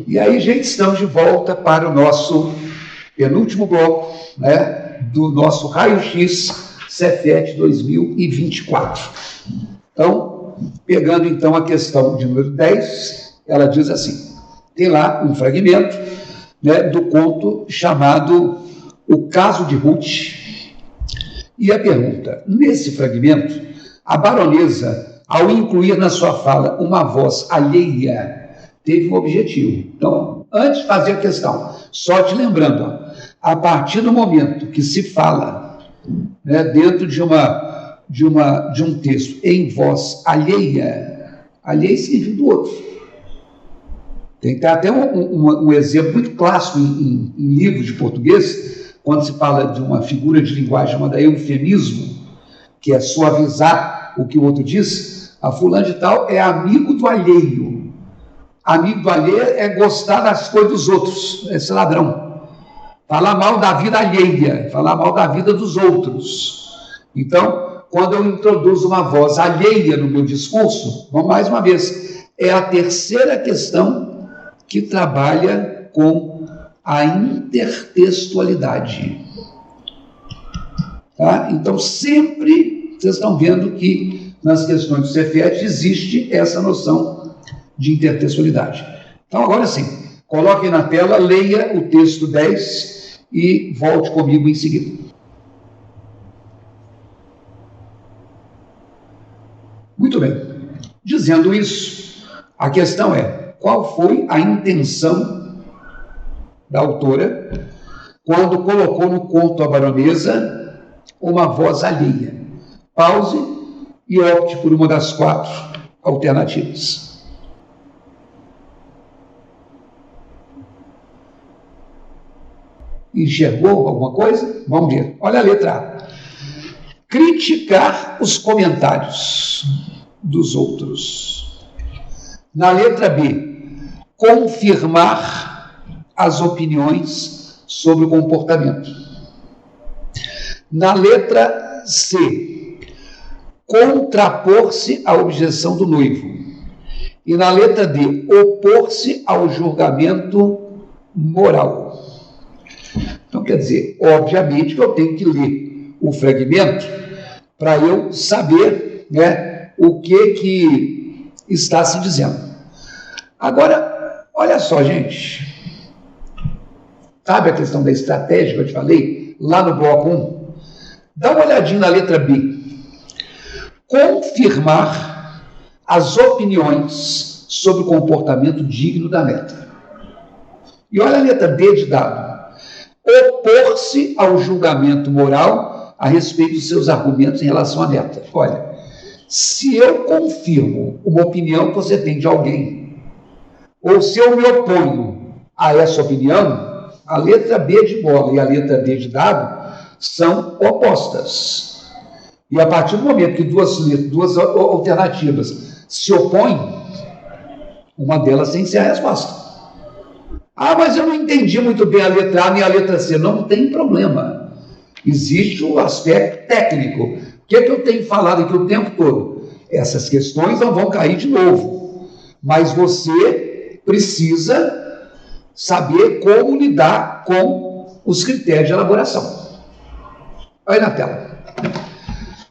E aí, gente, estamos de volta para o nosso penúltimo bloco, né, do nosso Raio-X Cefet 2024. Então, pegando então a questão de número 10, ela diz assim, tem lá um fragmento, né, do conto chamado O Caso de Ruth, e a pergunta, nesse fragmento, a baronesa, ao incluir na sua fala uma voz alheia, teve um objetivo. Então, antes de fazer a questão, só te lembrando, ó, a partir do momento que se fala, né, dentro de um texto em voz alheia, alheia significa do outro. Tem até um exemplo muito clássico em livros de português, quando se fala de uma figura de linguagem chamada eufemismo, que é suavizar o que o outro diz, a fulano de tal é amigo do alheio. Amigo do alheio é gostar das coisas dos outros, é ser ladrão. Falar mal da vida alheia, falar mal da vida dos outros. Então, quando eu introduzo uma voz alheia no meu discurso, vamos mais uma vez, é a terceira questão que trabalha com a intertextualidade. Tá? Então, sempre vocês estão vendo que nas questões do Cefet existe essa noção de intertextualidade. Então, agora sim, coloque na tela, leia o texto 10 e volte comigo em seguida. Muito bem. Dizendo isso, a questão é, qual foi a intenção da autora quando colocou no conto A Baronesa uma voz alheia? Pause e opte por uma das 4 alternativas. Enxergou alguma coisa? Vamos ver. Olha a letra A. Criticar os comentários dos outros. Na letra B, confirmar as opiniões sobre o comportamento. Na letra C, contrapor-se à objeção do noivo. E na letra D, opor-se ao julgamento moral. Então, quer dizer, obviamente que eu tenho que ler o fragmento para eu saber, né, o que está se dizendo. Agora, olha só, gente. Sabe a questão da estratégia que eu te falei, lá no bloco 1? Dá uma olhadinha na letra B. Confirmar as opiniões sobre o comportamento digno da neta. E olha a letra D de dado. Opor-se ao julgamento moral a respeito dos seus argumentos em relação à neta. Olha, se eu confirmo uma opinião que você tem de alguém, ou se eu me oponho a essa opinião, a letra B de bola e a letra D de dado são opostas. E a partir do momento que duas alternativas se opõem, uma delas tem que ser a resposta. Ah, mas eu não entendi muito bem a letra A nem a letra C. Não tem problema. Existe o aspecto técnico. O que é que eu tenho falado aqui o tempo todo? Essas questões não vão cair de novo. Mas você precisa saber como lidar com os critérios de elaboração. Olha na tela.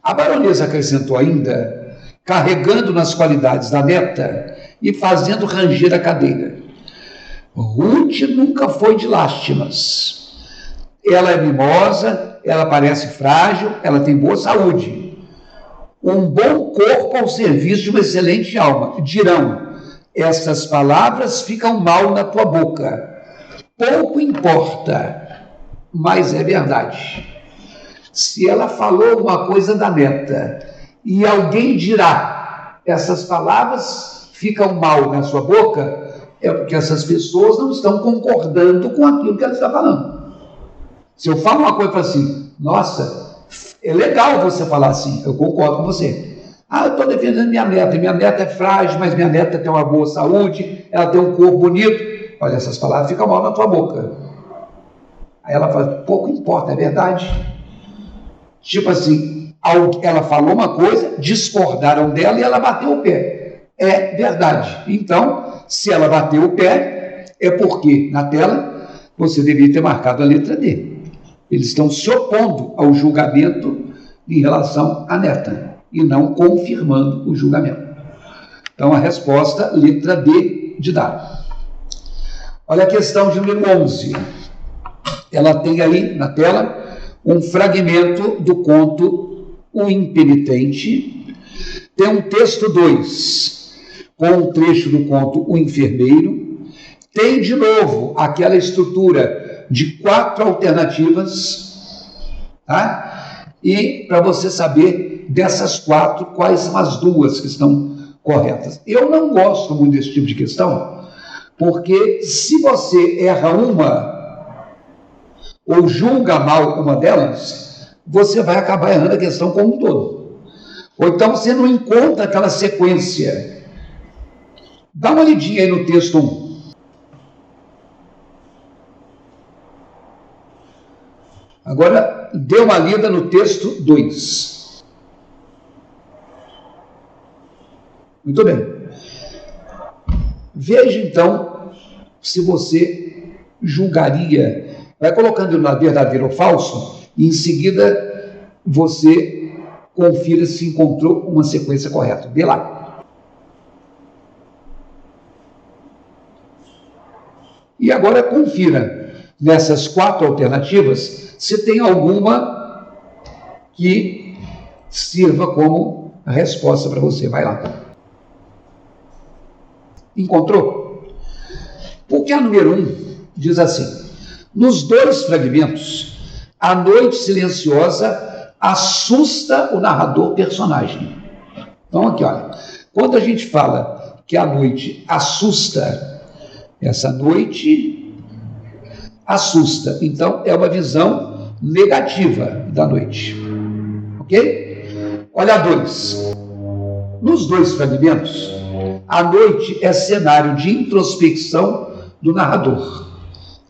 A baronesa acrescentou ainda, carregando nas qualidades da neta e fazendo ranger a cadeira. Ruth nunca foi de lástimas. Ela é mimosa, ela parece frágil, ela tem boa saúde. Um bom corpo ao serviço de uma excelente alma. Dirão, essas palavras ficam mal na tua boca. Pouco importa, mas é verdade. Se ela falou uma coisa da neta e alguém dirá, essas palavras ficam mal na sua boca, é porque essas pessoas não estão concordando com aquilo que ela está falando. Se eu falo uma coisa e falo assim, nossa, é legal você falar assim, eu concordo com você. Ah, eu estou defendendo minha neta é frágil, mas minha neta tem uma boa saúde, ela tem um corpo bonito. Olha, essas palavras ficam mal na tua boca. Aí ela fala, pouco importa, é verdade. Tipo assim, ela falou uma coisa, discordaram dela e ela bateu o pé. É verdade. Então, se ela bateu o pé, é porque, na tela, você deveria ter marcado a letra D. Eles estão se opondo ao julgamento em relação à neta e não confirmando o julgamento. Então, a resposta, letra D de dado. Olha a questão de número 11. Ela tem aí na tela um fragmento do conto O Impenitente. Tem um texto 2, com um trecho do conto O Enfermeiro. Tem, de novo, aquela estrutura de 4 alternativas, tá? E para você saber dessas 4, quais são as 2 que estão corretas. Eu não gosto muito desse tipo de questão, porque se você erra uma ou julga mal uma delas, você vai acabar errando a questão como um todo. Ou então você não encontra aquela sequência. Dá uma lidinha aí no texto 1. Agora, dê uma lida no texto 2. Muito bem. Veja, então, se você julgaria. Vai colocando na verdadeiro ou falso, e em seguida você confira se encontrou uma sequência correta. Vê lá. E agora confira nessas 4 alternativas se tem alguma que sirva como resposta para você. Vai lá. Encontrou? Porque a número 1 diz assim: nos 2 fragmentos, a noite silenciosa assusta o narrador personagem. Então aqui, olha, quando a gente fala que a noite assusta, essa noite assusta, então é uma visão negativa da noite, ok? Olha a 2. Nos 2 fragmentos, a noite é cenário de introspecção do narrador.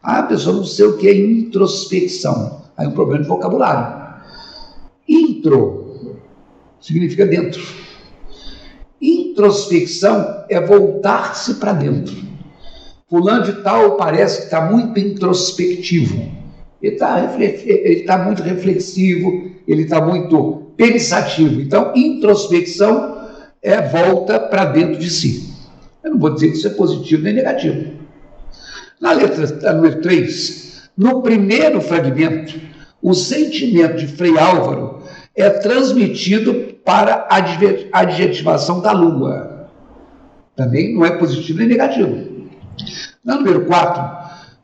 Ah, a pessoa não sei o que é introspecção. Aí é um problema de vocabulário. Intro significa dentro. Introspecção é voltar-se para dentro. Fulano de tal parece que está muito introspectivo. Ele está muito reflexivo, ele está muito pensativo. Então, introspecção é volta para dentro de si. Eu não vou dizer que isso é positivo nem negativo. Na letra número 3, no primeiro fragmento, o sentimento de Frei Álvaro é transmitido para a adjetivação da lua. Também não é positivo nem negativo. Na número 4,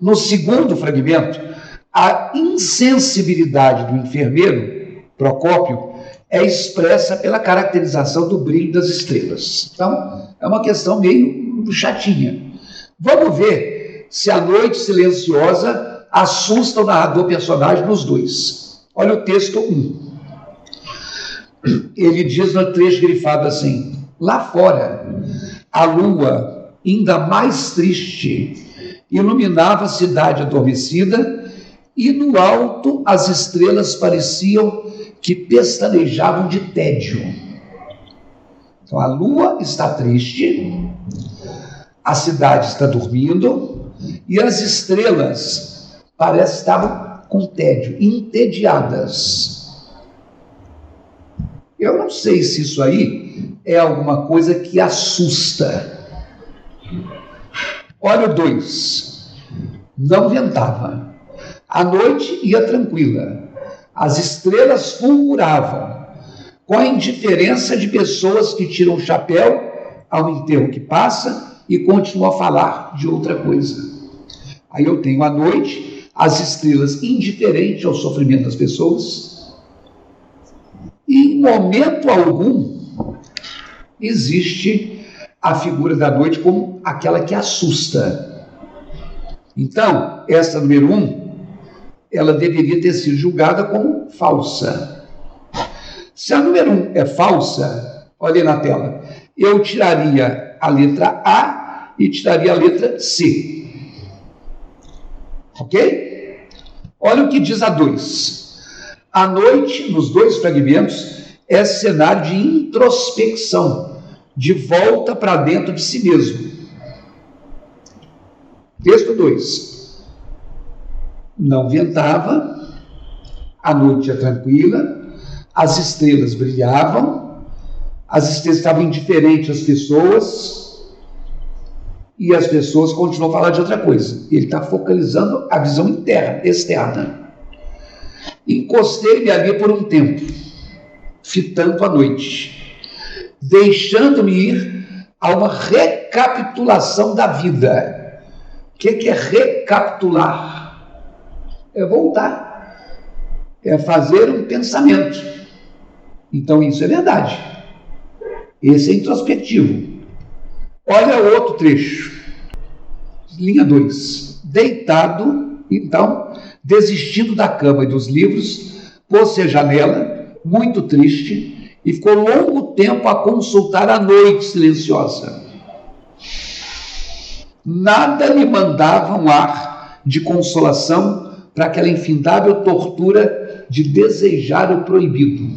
no segundo fragmento, a insensibilidade do enfermeiro, Procópio, é expressa pela caracterização do brilho das estrelas. Então, é uma questão meio chatinha. Vamos ver se a noite silenciosa assusta o narrador personagem nos 2. Olha o texto 1. Ele diz no trecho grifado assim: lá fora, a lua, ainda mais triste, iluminava a cidade adormecida, e no alto as estrelas pareciam que pestanejavam de tédio. Então a lua está triste, a cidade está dormindo, e as estrelas parece que estavam com tédio, entediadas. Eu não sei se isso aí é alguma coisa que assusta. Olha o 2. Não ventava. A noite ia tranquila. As estrelas fulguravam, com a indiferença de pessoas que tiram o chapéu ao enterro que passa e continuam a falar de outra coisa. Aí eu tenho a noite, as estrelas indiferentes ao sofrimento das pessoas, e em momento algum existe a figura da noite como aquela que assusta. Então, essa número 1, ela deveria ter sido julgada como falsa. Se a número 1 é falsa, olha aí na tela, eu tiraria a letra A e tiraria a letra C. Ok? Olha o que diz a 2. A noite, nos 2 fragmentos, é cenário de introspecção, de volta para dentro de si mesmo. Texto 2. Não ventava, a noite é tranquila, as estrelas brilhavam, as estrelas estavam indiferentes às pessoas, e as pessoas continuam a falar de outra coisa. Ele está focalizando a visão interna, externa. Encostei-me ali por um tempo, fitando a noite, deixando-me ir a uma recapitulação da vida. O que é recapitular? É voltar, é fazer um pensamento. Então isso é verdade. Esse é introspectivo. Olha outro trecho, linha 2. Deitado, então, desistindo da cama e dos livros, pôs-se à janela, muito triste, e ficou longo tempo a consultar a noite silenciosa. Nada lhe mandava um ar de consolação para aquela infindável tortura de desejar o proibido.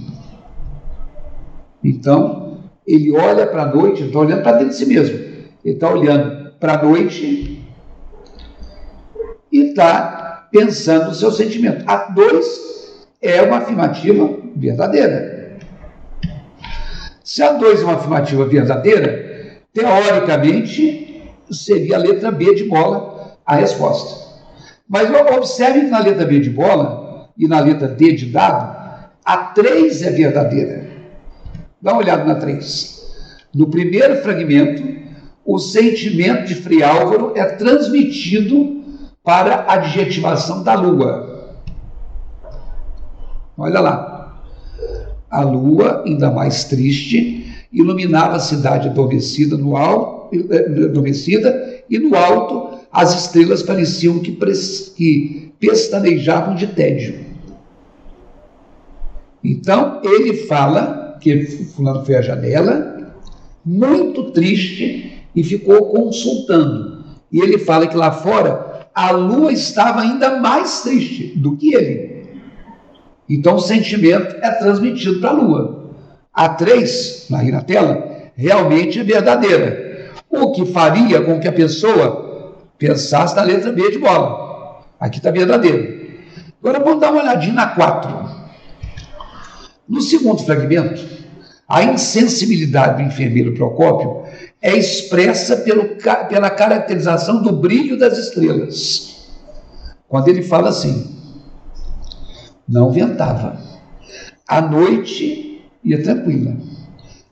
Então, ele olha para a noite, ele está olhando para dentro de si mesmo. Ele está olhando para a noite e está pensando no seu sentimento. A 2 é uma afirmativa verdadeira. Se a 2 é uma afirmativa verdadeira, teoricamente seria a letra B de bola a resposta. Mas observe que na letra B de bola e na letra D de dado, a 3 é verdadeira. Dá uma olhada na 3. No primeiro fragmento, o sentimento de Frei Álvaro é transmitido para a adjetivação da lua. Olha lá. A lua, ainda mais triste, iluminava a cidade adormecida e no alto as estrelas pareciam que pestanejavam de tédio. Então, ele fala que fulano foi à janela, muito triste, e ficou consultando. E ele fala que lá fora a lua estava ainda mais triste do que ele. Então o sentimento é transmitido para a lua. A 3, aí na tela, realmente é verdadeira. O que faria com que a pessoa pensasse na letra B de bola. Aqui está verdadeiro. Agora vamos dar uma olhadinha na 4. No segundo fragmento, a insensibilidade do enfermeiro Procópio é expressa pela caracterização do brilho das estrelas. Quando ele fala assim, não ventava, a noite ia tranquila,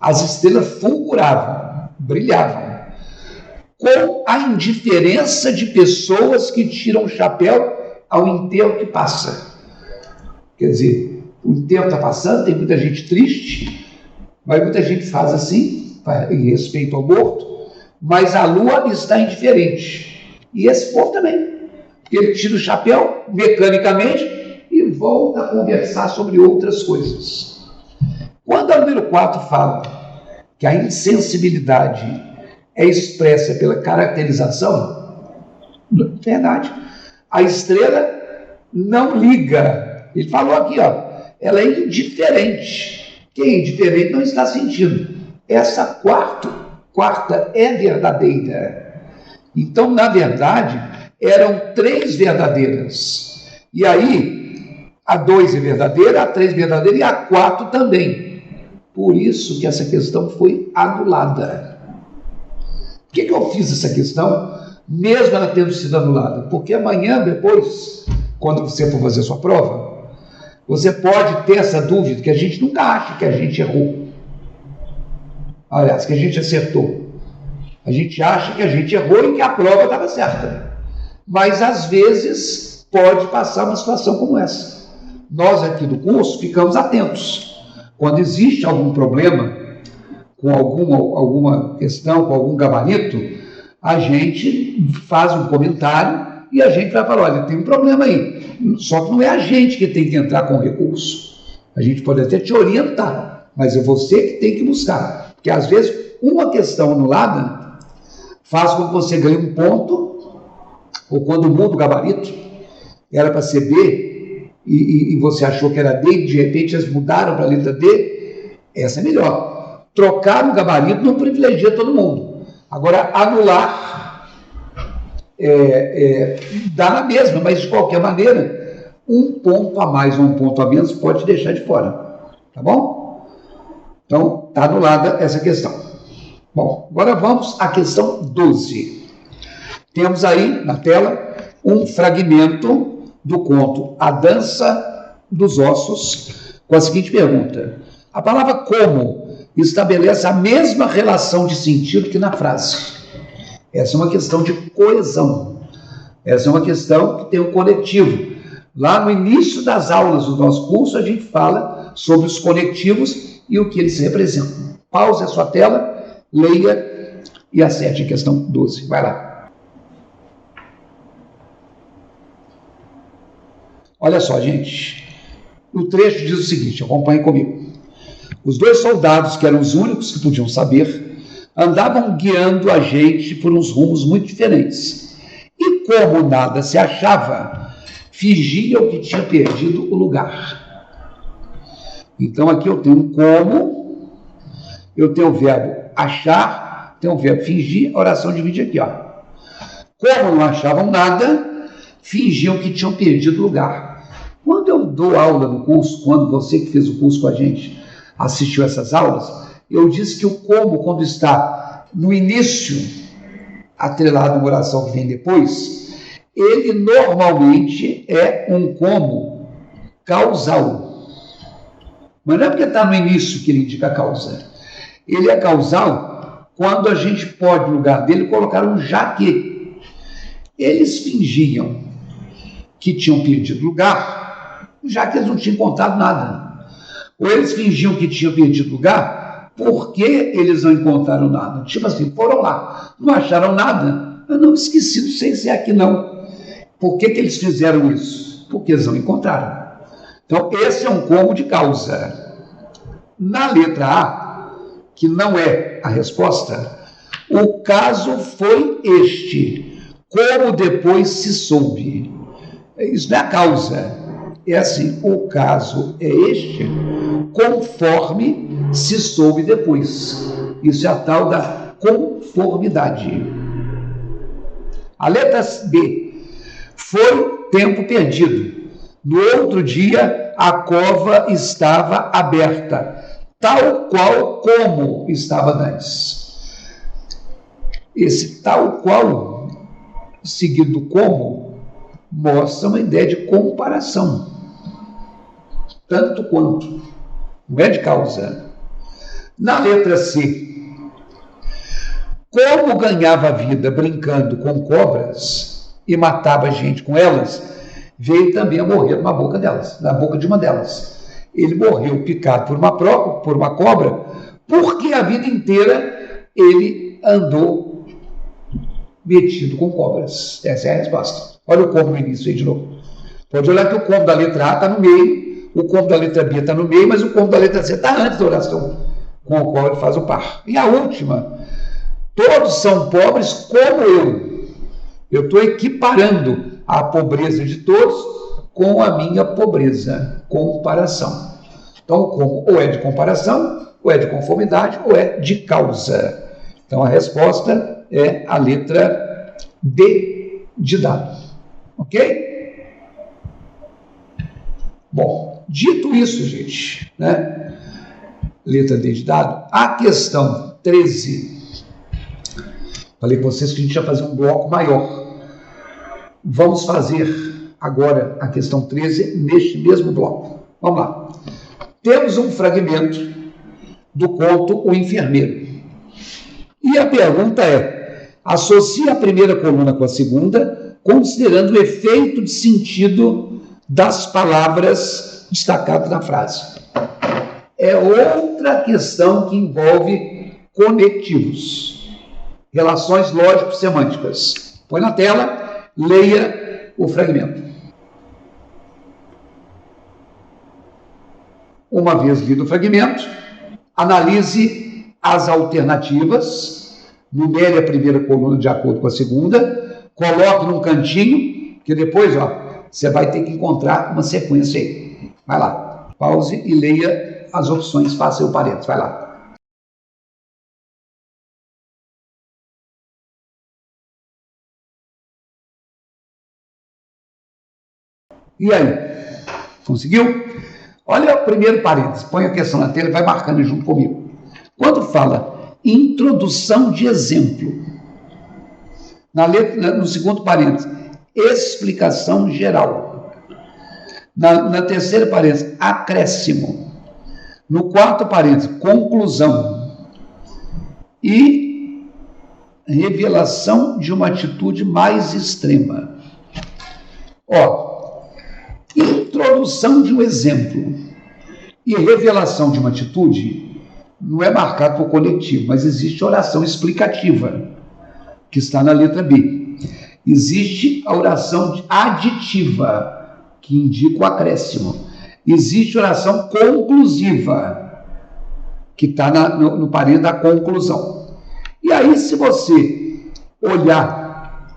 as estrelas fulguravam, brilhavam, com a indiferença de pessoas que tiram o chapéu ao enterro que passa. Quer dizer, o enterro está passando, tem muita gente triste, mas muita gente faz assim, em respeito ao morto, mas a lua está indiferente. E esse povo também. Ele tira o chapéu mecanicamente e volta a conversar sobre outras coisas. Quando a número 4 fala que a insensibilidade é expressa pela caracterização, verdade, a estrela não liga. Ele falou aqui, ó, ela é indiferente. Quem é indiferente não está sentindo. Essa quarta é verdadeira. Então, na verdade, eram 3 verdadeiras. E aí, a 2 é verdadeira, a 3 é verdadeira e a 4 também. Por isso que essa questão foi anulada. Por que eu fiz essa questão, mesmo ela tendo sido anulada? Porque amanhã, depois, quando você for fazer sua prova, você pode ter essa dúvida, que a gente nunca acha que a gente errou. Aliás, que a gente acertou. A gente acha que a gente errou e que a prova estava certa. Mas, às vezes, pode passar uma situação como essa. Nós aqui do curso ficamos atentos. Quando existe algum problema, com alguma questão, com algum gabarito, a gente faz um comentário e a gente vai falar, olha, tem um problema aí. Só que não é a gente que tem que entrar com recurso. A gente pode até te orientar, mas é você que tem que buscar. Porque, às vezes, uma questão anulada faz com que você ganhe um ponto, ou quando muda o gabarito, era para ser B, e você achou que era D, e de repente eles mudaram para a letra D, essa é melhor. Trocar o gabarito não privilegia todo mundo. Agora, anular dá na mesma, mas de qualquer maneira, um ponto a mais ou um ponto a menos pode deixar de fora. Tá bom? Então, está anulada essa questão. Bom, agora vamos à questão 12. Temos aí na tela um fragmento do conto A Dança dos Ossos, com a seguinte pergunta: a palavra como estabelece a mesma relação de sentido que na frase. Essa é uma questão de coesão. Essa é uma questão que tem um coletivo. Lá no início das aulas do nosso curso, a gente fala sobre os conectivos e o que eles representam. Pause a sua tela, leia e acerte a questão 12. Vai lá. Olha só, gente. O trecho diz o seguinte, acompanhe comigo. Os dois soldados, que eram os únicos que podiam saber, andavam guiando a gente por uns rumos muito diferentes. E como nada se achava, fingiam que tinha perdido o lugar. Então aqui eu tenho um como, eu tenho o verbo achar, tenho o verbo fingir, a oração divide aqui, ó. Como não achavam nada, fingiam que tinham perdido o lugar. Quando eu dou aula no curso, quando você que fez o curso com a gente assistiu essas aulas, eu disse que o como, quando está no início, atrelado a uma oração que vem depois, ele normalmente é um como causal. Mas não é porque está no início que ele indica a causa. Ele é causal quando a gente pode, no lugar dele, colocar um já que. Eles fingiam que tinham perdido lugar, já que eles não tinham encontrado nada. Ou eles fingiam que tinham perdido lugar porque eles não encontraram nada. Tipo assim, foram lá, não acharam nada. Eu não esqueci, não sei se é aqui não. Por que eles fizeram isso? Porque eles não encontraram. Então, esse é um como de causa. Na letra A, que não é a resposta, o caso foi este. Como depois se soube. Isso não é a causa. É assim, o caso é este, conforme se soube depois. Isso é a tal da conformidade. A letra B. Foi tempo perdido. No outro dia, a cova estava aberta, tal qual como estava antes. Esse tal qual, seguido do como, mostra uma ideia de comparação. Tanto quanto. Não é de causa. Na letra C. Como ganhava vida brincando com cobras e matava gente com elas, veio também a morrer na boca delas, na boca de uma delas. Ele morreu picado por uma cobra, porque a vida inteira ele andou metido com cobras. Essa é a resposta. Olha o como no início aí de novo. Pode olhar que o como da letra A está no meio, o como da letra B está no meio, mas o como da letra C está antes da oração, com o qual ele faz o par. E a última, todos são pobres como eu. Eu estou equiparando a pobreza de todos com a minha pobreza. Comparação. Então, como ou é de comparação, ou é de conformidade, ou é de causa. Então, a resposta é a letra D de dado. Ok? Bom, dito isso, gente, né? Letra D de dado, a questão 13. Falei com vocês que a gente ia fazer um bloco maior. Vamos fazer agora a questão 13 neste mesmo bloco. Vamos lá. Temos um fragmento do conto O Enfermeiro. E a pergunta é: associe a primeira coluna com a segunda, considerando o efeito de sentido das palavras destacadas na frase. É outra questão que envolve conectivos, relações lógico-semânticas. Põe na tela, leia o fragmento. Uma vez lido o fragmento, analise as alternativas, numere a primeira coluna de acordo com a segunda, coloque num cantinho, que depois, você vai ter que encontrar uma sequência aí. Vai lá, pause e leia as opções, faça o parênteses, vai lá. E aí? Conseguiu? Olha o primeiro parênteses, põe a questão na tela e vai marcando junto comigo. Quando fala introdução de exemplo, no segundo parênteses, explicação geral. Na terceira parênteses, acréscimo. No quarto parênteses, conclusão. E revelação de uma atitude mais extrema. Introdução de um exemplo e revelação de uma atitude não é marcado por conectivo, mas existe oração explicativa, que está na letra B. Existe a oração aditiva, que indica o acréscimo. Existe oração conclusiva, que está no parênteses da conclusão. E aí, se você olhar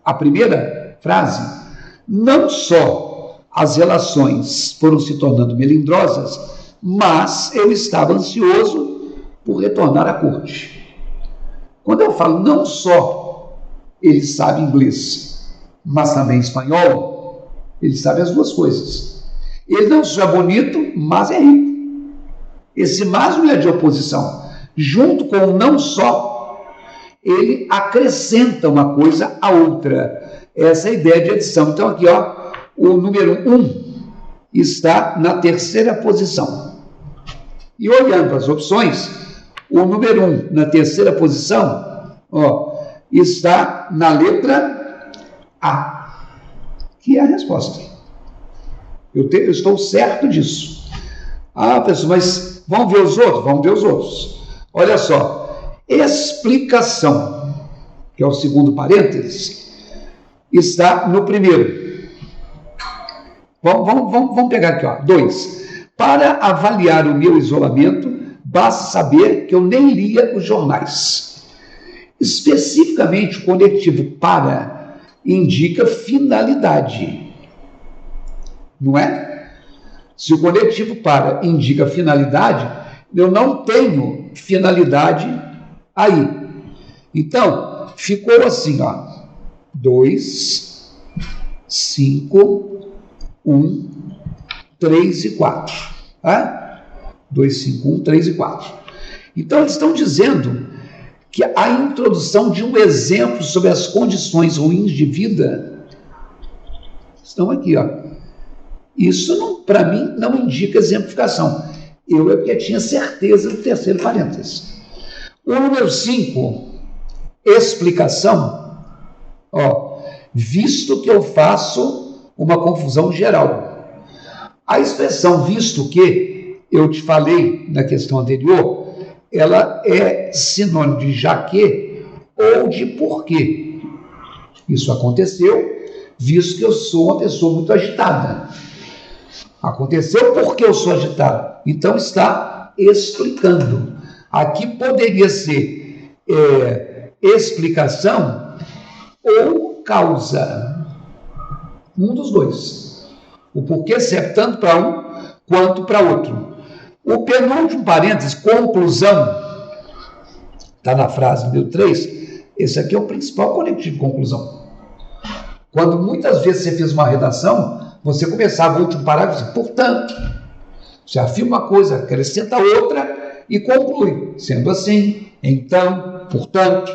a primeira frase, não só as relações foram se tornando melindrosas, mas eu estava ansioso por retornar à corte. Quando eu falo não só ele sabe inglês, mas também espanhol, ele sabe as duas coisas. Ele não só é bonito, mas é rico. Esse mas não é de oposição. Junto com o não só, ele acrescenta uma coisa à outra. Essa é a ideia de adição. Então aqui, o número 1 está na terceira posição. E olhando as opções, o número 1 na terceira posição, está na letra A, que é a resposta. Eu estou certo disso. Professor, mas vamos ver os outros? Vamos ver os outros. Olha só, explicação, que é o segundo parênteses, está no primeiro. Vamos pegar aqui, 2. Para avaliar o meu isolamento, basta saber que eu nem lia os jornais. Especificamente, o conectivo para indica finalidade. Não é? Se o conectivo para indica finalidade, eu não tenho finalidade aí. Então, ficou assim, 2, 5, 1, 3 e 4. 2, 5, 1, 3 e 4. Então, eles estão dizendo que a introdução de um exemplo sobre as condições ruins de vida estão aqui, Isso, para mim, não indica exemplificação. Eu é porque tinha certeza do terceiro parênteses. O número 5, explicação, visto que eu faço uma confusão geral. A expressão visto que, eu te falei na questão anterior, ela é sinônimo de já que ou de porquê. Isso aconteceu, visto que eu sou uma pessoa muito agitada. Aconteceu porque eu sou agitado. Então está explicando. Aqui poderia ser explicação ou causa. Um dos dois. O porquê serve tanto para um quanto para outro. O penúltimo parênteses, conclusão, está na frase número 3. Esse aqui é o principal conectivo de conclusão. Quando muitas vezes você fez uma redação, você começava o último parágrafo assim, portanto, você afirma uma coisa, acrescenta outra e conclui. Sendo assim, então, portanto.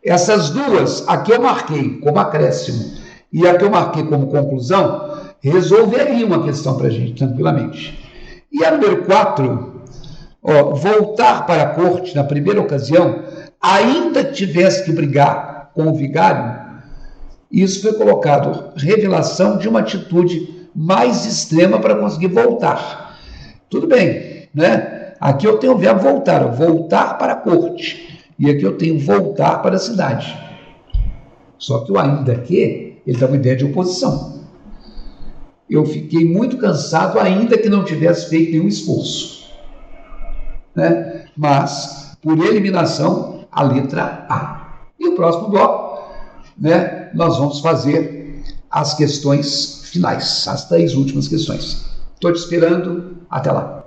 Essas duas, aqui eu marquei como acréscimo e aqui eu marquei como conclusão, resolveriam a questão para a gente, tranquilamente. E a número 4, voltar para a corte na primeira ocasião, ainda que tivesse que brigar com o vigário, isso foi colocado, revelação de uma atitude mais extrema para conseguir voltar. Tudo bem, né? Aqui eu tenho o verbo voltar, voltar para a corte. E aqui eu tenho voltar para a cidade. Só que o ainda que, ele dá uma ideia de oposição. Eu fiquei muito cansado, ainda que não tivesse feito nenhum esforço. Né? Mas, por eliminação, a letra A. E o próximo bloco, né, nós vamos fazer as questões finais, as 3 últimas questões. Estou te esperando. Até lá.